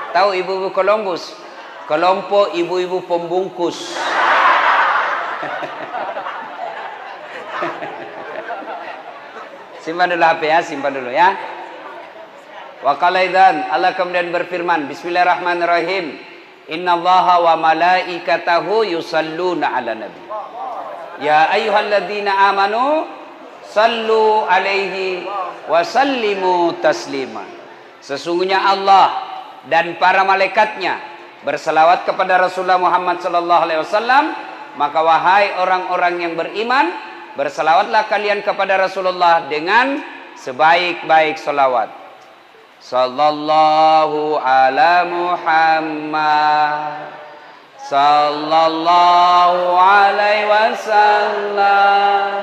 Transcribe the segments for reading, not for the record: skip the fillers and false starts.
Tahu ibu-ibu Columbus? Kelompok ibu-ibu pembungkus. Simpan dulu HP ya, simpan dulu ya. Wa qala idzan, Allah kemudian berfirman, Bismillahirrahmanirrahim. Innallaha wa malaikatahu yusalluna 'alan nabi. Ya ayyuhalladzina amanu sallu alaihi wa sallimu taslima. Sesungguhnya Allah dan para malaikatnya berselawat kepada Rasulullah Muhammad sallallahu alaihi wasallam, maka wahai orang-orang yang beriman, berselawatlah kalian kepada Rasulullah dengan sebaik-baik selawat. Sallallahu ala Muhammad sallallahu alaihi wasallam.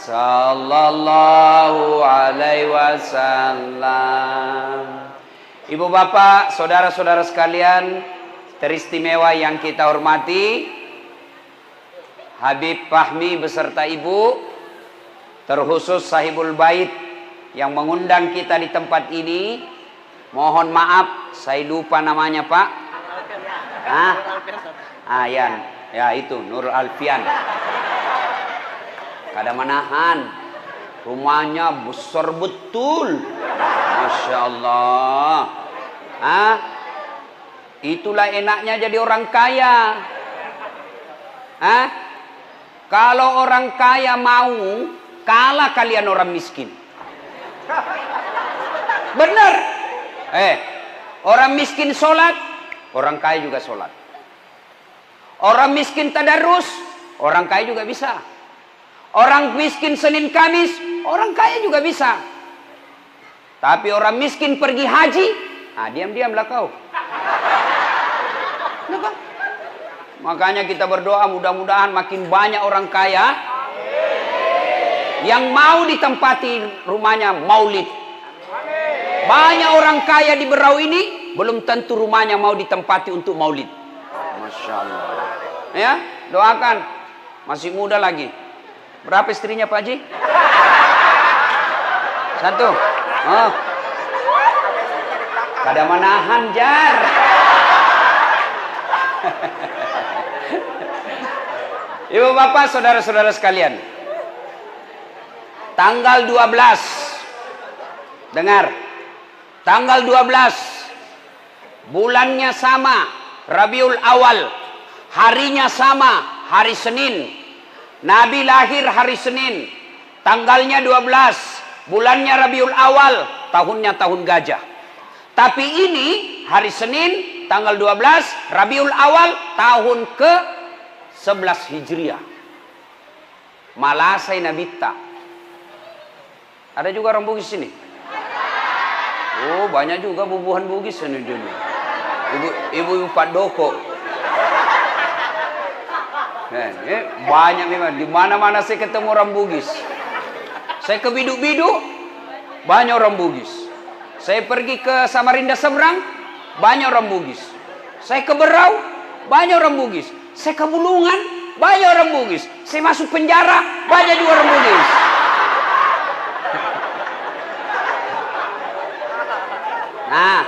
Sallallahu alaihi wasallam. Ibu bapak, saudara-saudara sekalian teristimewa yang kita hormati, Habib Fahmi beserta ibu, terkhusus sahibul bait yang mengundang kita di tempat ini. Mohon maaf saya lupa namanya Pak. Ya itu Nur Alfian. Kada manahan, rumahnya besar betul, Masya Allah. Itulah enaknya jadi orang kaya. Kalau orang kaya mau kalah kalian orang miskin. Benar. Orang miskin sholat, orang kaya juga sholat. Orang miskin tadarus, orang kaya juga bisa. Orang miskin Senin Kamis, orang kaya juga bisa. Tapi orang miskin pergi haji, diam-diamlah kau. Kenapa? Makanya kita berdoa mudah-mudahan makin banyak orang kaya yang mau ditempati rumahnya maulid. Banyak orang kaya di Berau ini belum tentu rumahnya mau ditempati untuk maulid. Masya Allah. Ya, doakan. Masih muda lagi. Berapa istrinya Pak Haji? 1. Oh. Kada manahan jar. Ibu bapak, saudara-saudara sekalian, tanggal 12, dengar, tanggal 12, bulannya sama, Rabiul Awal, harinya sama, hari Senin. Nabi lahir hari Senin, tanggalnya 12, bulannya Rabiul Awal, tahunnya tahun gajah. Tapi ini hari Senin, tanggal 12, Rabiul Awal, tahun ke-11 Hijriah. Malasai Nabita. Ada juga orang Bugis sini? Oh, banyak juga bubuhan Bugis ini dulu. Ibu-ibu Pak Doko. Banyak memang. Di mana-mana saya ketemu orang Bugis. Saya ke Biduk-Biduk, banyak orang Bugis. Saya pergi ke Samarinda seberang, banyak orang Bugis. Saya ke Berau, banyak orang Bugis. Saya ke Bulungan, banyak orang Bugis. Saya masuk penjara, banyak juga orang Bugis. Nah,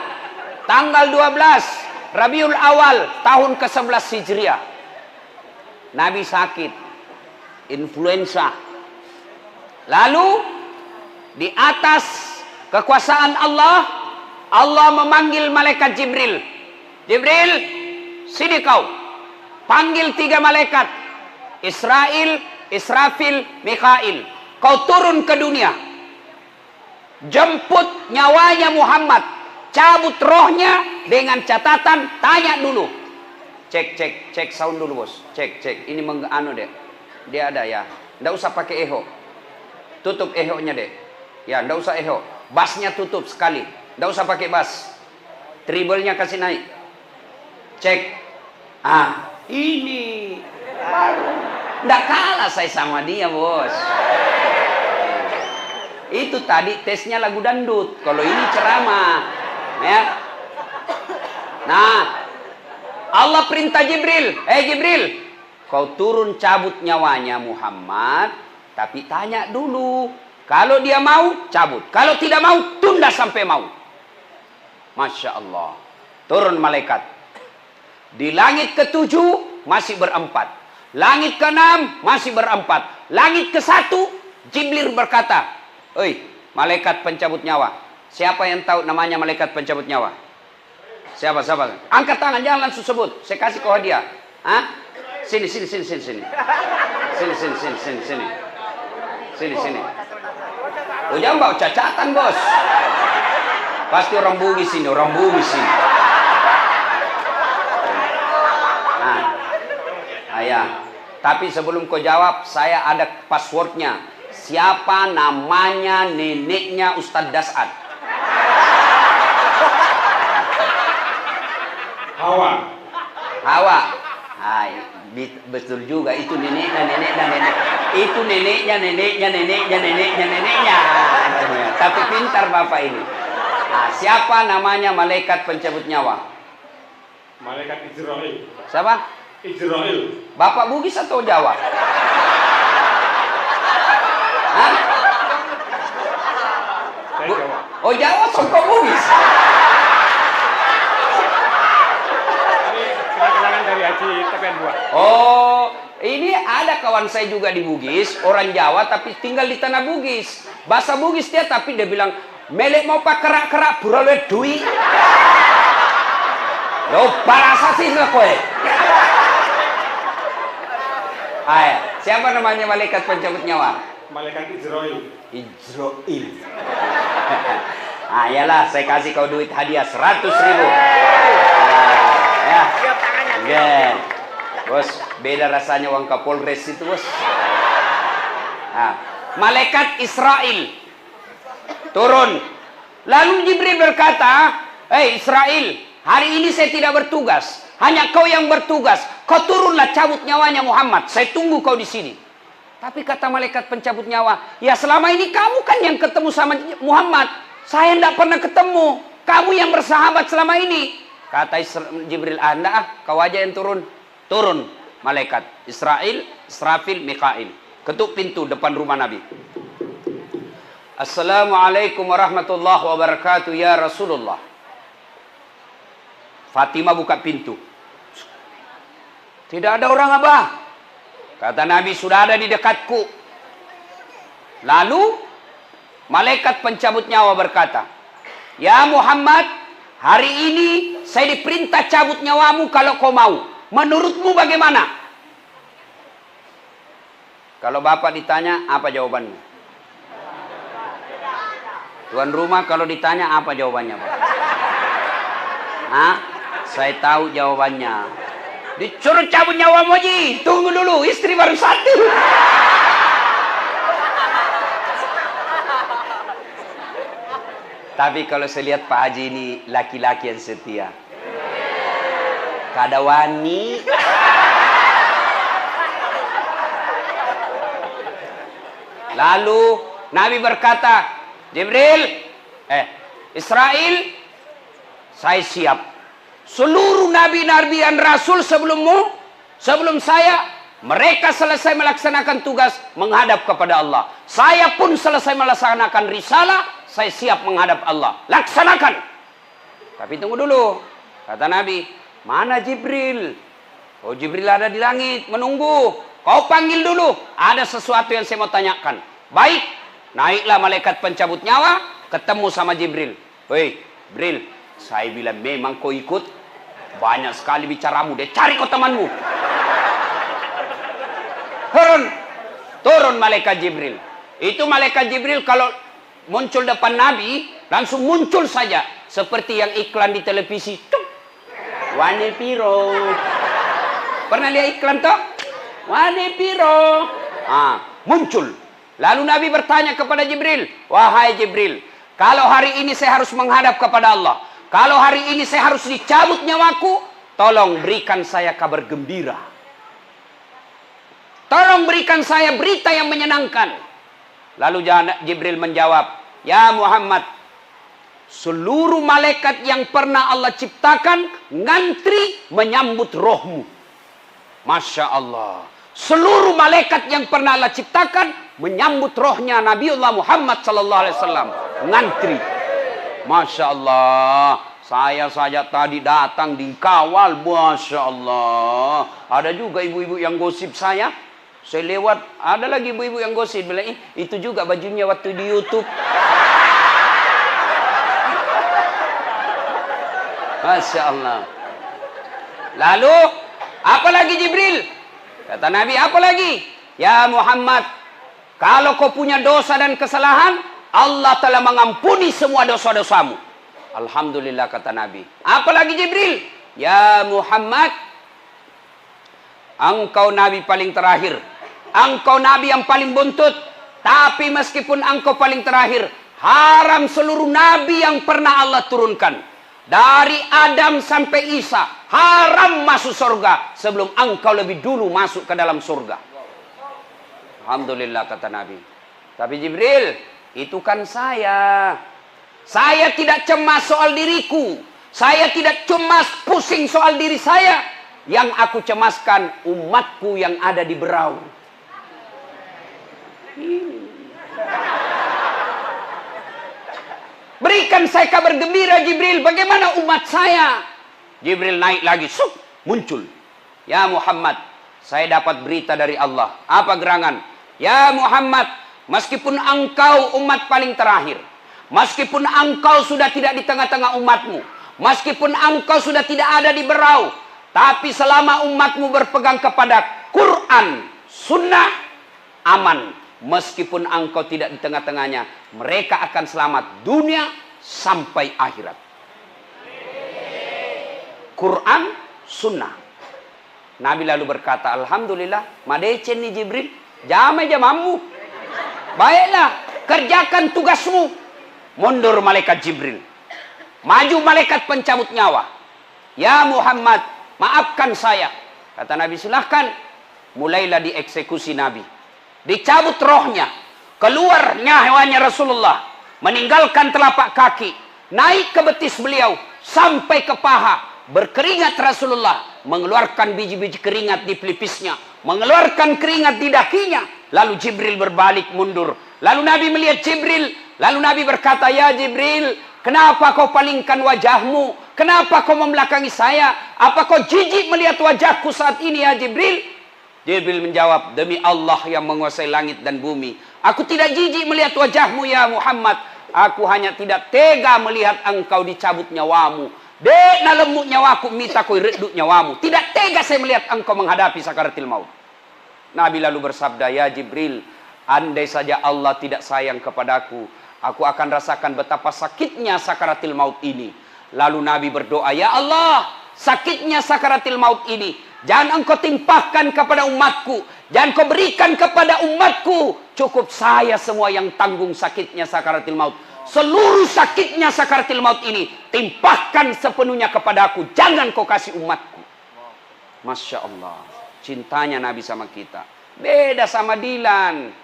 tanggal 12 Rabiul Awal, tahun ke-11 Hijriah. Nabi sakit, influenza. Lalu di atas kekuasaan Allah, Allah memanggil malaikat Jibril. Jibril, sini kau. Panggil 3 malaikat, Israel, Israfil, Mikail. Kau turun ke dunia. Jemput nyawanya Muhammad. Cabut rohnya dengan catatan, tanya dulu. Cek sound dulu bos. Cek. Ini dek. Dia ada ya. Nggak usah pakai echo. Tutup echo-nya dek. Ya, nggak usah echo. Bassnya tutup sekali. Nggak usah pakai bass. Treble-nya kasih naik. Cek. Ini baru. Nggak kalah saya sama dia bos. Itu tadi tesnya lagu dangdut. Kalau ini ceramah. Ya. Nah, Allah perintah Jibril, Jibril, kau turun cabut nyawanya Muhammad, tapi tanya dulu. Kalau dia mau, cabut. Kalau tidak mau, tunda sampai mau. Masya Allah. Turun malaikat. Di langit ke-7 masih berempat. Langit ke-6 masih berempat. Langit ke-1 Jibril berkata, "Oi, malaikat pencabut nyawa. Siapa yang tahu namanya malaikat pencabut nyawa? Siapa? Angkat tangan, jangan langsung sebut. Saya kasih kau hadiah. Hah? Sini. Sini. Oh, jangan bawa cacatan, bos. Pasti orang Bugis ini. Nah, ya. Tapi sebelum kau jawab, saya ada passwordnya. Siapa namanya neneknya Ustadz Dasad? Hawa. Betul juga, itu neneknya. Itu neneknya. Tapi pintar bapak ini. Nah, siapa namanya malaikat pencabut nyawa? Malaikat Israel. Siapa? Israel. Bapak Bugis atau Jawa? Hah? Saya Jawa. Oh, Jawa, songkok Bugis. Kenangan dari Haji Tepen 2. Oh, ini ada kawan saya juga di Bugis, orang Jawa tapi tinggal di tanah Bugis. Bahasa Bugis dia, tapi dia bilang, "Melek mau pak kerak buralwe dui." Lo parasa sih lah kowe. Siapa namanya malaikat pencabut nyawa? Malaikat Israel. Iyalah, saya kasih kau duit hadiah 100.000. Ya. Yeah. Bos, beda rasanya uang Kapolres itu, bos. Malaikat Israel turun. Lalu Jibril berkata, Israel, hari ini saya tidak bertugas. Hanya kau yang bertugas. Kau turunlah cabut nyawanya Muhammad. Saya tunggu kau di sini. Tapi kata malaikat pencabut nyawa, ya selama ini kamu kan yang ketemu sama Muhammad. Saya tidak pernah ketemu. Kamu yang bersahabat selama ini. Kata Jibril, kau aja yang turun. Turun malaikat Israel, Israfil, Mikail. Ketuk pintu depan rumah Nabi. Assalamualaikum warahmatullahi wabarakatuh ya Rasulullah. Fatimah buka pintu. Tidak ada orang, Abah. Kata Nabi, sudah ada di dekatku. Lalu malaikat pencabut nyawa berkata, ya Muhammad, hari ini saya diperintah cabut nyawamu kalau kau mau. Menurutmu bagaimana? Kalau bapak ditanya, apa jawabannya? Tuan rumah kalau ditanya, apa jawabannya, Pak? Saya tahu jawabannya. Disuruh cabut nyawa Moji. Tunggu dulu, istri baru satu. Tapi kalau saya lihat Pak Haji ini laki-laki yang setia. Kada wani. Lalu Nabi berkata, Jibril, Israel, saya siap. Seluruh nabi-nabi dan rasul sebelummu, sebelum saya, mereka selesai melaksanakan tugas menghadap kepada Allah. Saya pun selesai melaksanakan risalah, saya siap menghadap Allah. Laksanakan. Tapi tunggu dulu. Kata Nabi, mana Jibril? Oh, Jibril ada di langit, menunggu. Kau panggil dulu. Ada sesuatu yang saya mau tanyakan. Baik. Naiklah malaikat pencabut nyawa, ketemu sama Jibril. Hei, Jibril, saya bilang memang kau ikut. Banyak sekali bicaramu, deh cari kau temanmu. Turun malaikat Jibril. Itu malaikat Jibril kalau muncul depan Nabi, langsung muncul saja. Seperti yang iklan di televisi. Wane piro. Pernah lihat iklan toh? Wane piro. Muncul. Lalu Nabi bertanya kepada Jibril, wahai Jibril, kalau hari ini saya harus menghadap kepada Allah, kalau hari ini saya harus dicabut nyawaku, tolong berikan saya kabar gembira. Tolong berikan saya berita yang menyenangkan. Lalu Jibril menjawab, ya Muhammad, seluruh malaikat yang pernah Allah ciptakan ngantri menyambut rohmu. Masya Allah. Seluruh malaikat yang pernah Allah ciptakan menyambut rohnya Nabiullah Muhammad sallallahu alaihi wasallam. Ngantri. Masya Allah. Saya saja tadi datang dikawal. Masya Allah. Ada juga ibu-ibu yang gosip saya. Saya lewat, ada lagi ibu-ibu yang gosip. Bilang, itu juga bajunya waktu di YouTube. Masya Allah. Lalu, apa lagi Jibril? Kata Nabi, apa lagi? Ya Muhammad, kalau kau punya dosa dan kesalahan, Allah telah mengampuni semua dosa-dosamu. Alhamdulillah, kata Nabi. Apa lagi Jibril? Ya Muhammad, engkau Nabi paling terakhir. Engkau Nabi yang paling buntut. Tapi meskipun engkau paling terakhir, haram seluruh Nabi yang pernah Allah turunkan. Dari Adam sampai Isa, haram masuk surga sebelum engkau lebih dulu masuk ke dalam surga. Alhamdulillah, kata Nabi. Tapi Jibril, itu kan saya. Saya tidak cemas soal diriku. Saya tidak cemas pusing soal diri saya. Yang aku cemaskan umatku yang ada di berau. Berikan saya kabar gembira Jibril, bagaimana umat saya? Jibril naik lagi, muncul. Ya Muhammad, saya dapat berita dari Allah. Apa gerangan? Ya Muhammad, meskipun engkau umat paling terakhir, meskipun engkau sudah tidak di tengah-tengah umatmu, meskipun engkau sudah tidak ada di berau, tapi selama umatmu berpegang kepada Quran, Sunnah, aman. Meskipun engkau tidak di tengah-tengahnya, mereka akan selamat dunia sampai akhirat. Quran, Sunnah. Nabi lalu berkata, Alhamdulillah, madecen nih Jibril, jamai jamamu. Baiklah, kerjakan tugasmu. Mundur malaikat Jibril. Maju malaikat pencabut nyawa. Ya Muhammad, maafkan saya. Kata Nabi, silahkan. Mulailah dieksekusi Nabi. Dicabut rohnya, keluar nyawanya Rasulullah, meninggalkan telapak kaki, naik ke betis beliau, sampai ke paha, berkeringat Rasulullah, mengeluarkan biji-biji keringat di pelipisnya, mengeluarkan keringat di dakinya, lalu Jibril berbalik mundur, lalu Nabi melihat Jibril, lalu Nabi berkata, ya Jibril, kenapa kau palingkan wajahmu? Kenapa kau membelakangi saya? Apa kau jijik melihat wajahku saat ini ya Jibril? Jibril menjawab, demi Allah yang menguasai langit dan bumi, aku tidak jijik melihat wajahmu ya Muhammad. Aku hanya tidak tega melihat engkau dicabut nyawamu. Dek na lemuk nyawaku, minta kau reduk nyawamu. Tidak tega saya melihat engkau menghadapi sakaratil maut. Nabi lalu bersabda, ya Jibril, andai saja Allah tidak sayang kepadaku, aku akan rasakan betapa sakitnya sakaratil maut ini. Lalu Nabi berdoa, ya Allah, sakitnya sakaratil maut ini jangan engkau timpahkan kepada umatku. Jangan kau berikan kepada umatku. Cukup saya semua yang tanggung sakitnya sakaratil maut. Seluruh sakitnya sakaratil maut ini timpahkan sepenuhnya kepadaku. Jangan kau kasih umatku. Masya Allah. Cintanya Nabi sama kita. Beda sama Dilan.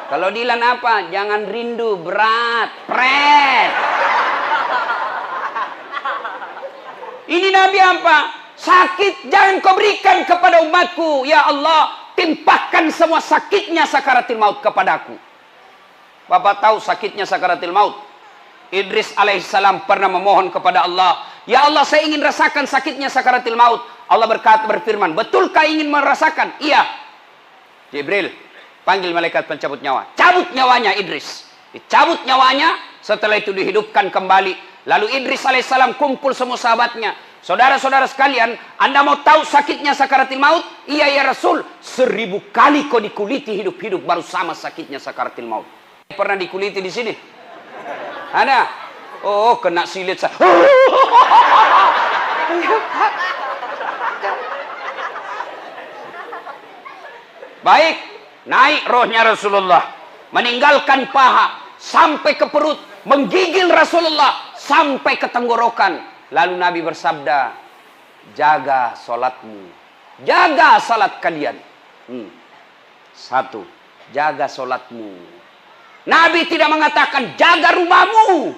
Kalau Dilan apa? Jangan rindu, berat, pret. Ini Nabi apa? Sakit jangan kau berikan kepada umatku. Ya Allah, timpahkan semua sakitnya sakaratil maut kepadaku. Bapak tahu sakitnya sakaratil maut? Idris alaihissalam pernah memohon kepada Allah, ya Allah, saya ingin rasakan sakitnya sakaratil maut. Allah berfirman, betulkah ingin merasakan? Iya. Jibril, panggil malaikat pencabut nyawa. Cabut nyawanya Idris. Dicabut nyawanya, setelah itu dihidupkan kembali. Lalu Idris alaihissalam kumpul semua sahabatnya. Saudara-saudara sekalian, Anda mau tahu sakitnya sakaratil maut? Iya ya Rasul, 1000 kali kau dikuliti hidup-hidup baru sama sakitnya sakaratil maut. Pernah dikuliti di sini? Ada? Oh, kena silit saya. Baik, naik rohnya Rasulullah, meninggalkan paha sampai ke perut, menggigil Rasulullah sampai ke tenggorokan. Lalu Nabi bersabda, jaga salatmu, jaga salat kalian. Satu, jaga salatmu. Nabi tidak mengatakan jaga rumahmu.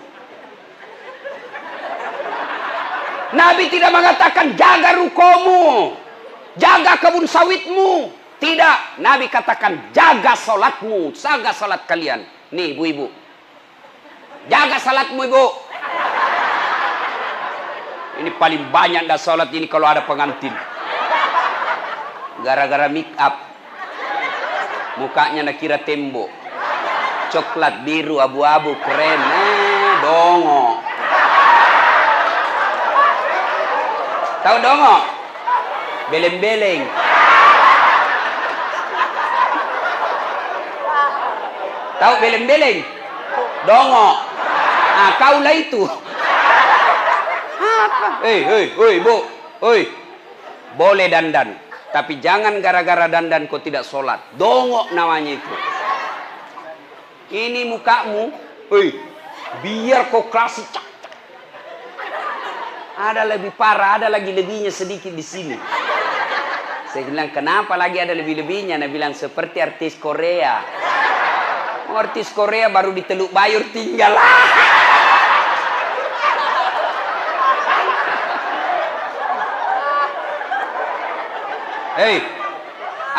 Nabi tidak mengatakan jaga rukomu, jaga kebun sawitmu. Tidak, Nabi katakan jaga salatmu, jaga salat kalian. Nih ibu-ibu, jaga salatmu ibu. Ini paling banyak dah salat ini kalau ada pengantin. Gara-gara make up, mukanya nak kira tembok, coklat, biru, abu-abu, keren, dongo. Tahu dongo? Beleng-beleng. Tahu beleng-beleng? Dongo. Ah, kaulah itu. Apa? Bu. Boleh dandan, tapi jangan gara-gara dandan kau tidak sholat. Dongo namanya itu. Ini mukamu, biar kau klasik. Ada lebih parah, ada lagi lebihnya sedikit di sini. Saya bilang, kenapa lagi ada lebih-lebihnya? Nah bilang, seperti artis Korea. Artis Korea baru di Teluk Bayur tinggal.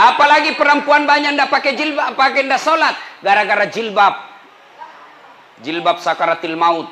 Apalagi perempuan banyak ndak pakai jilbab, pakai ndak sholat, gara-gara jilbab. Jilbab sakaratil maut.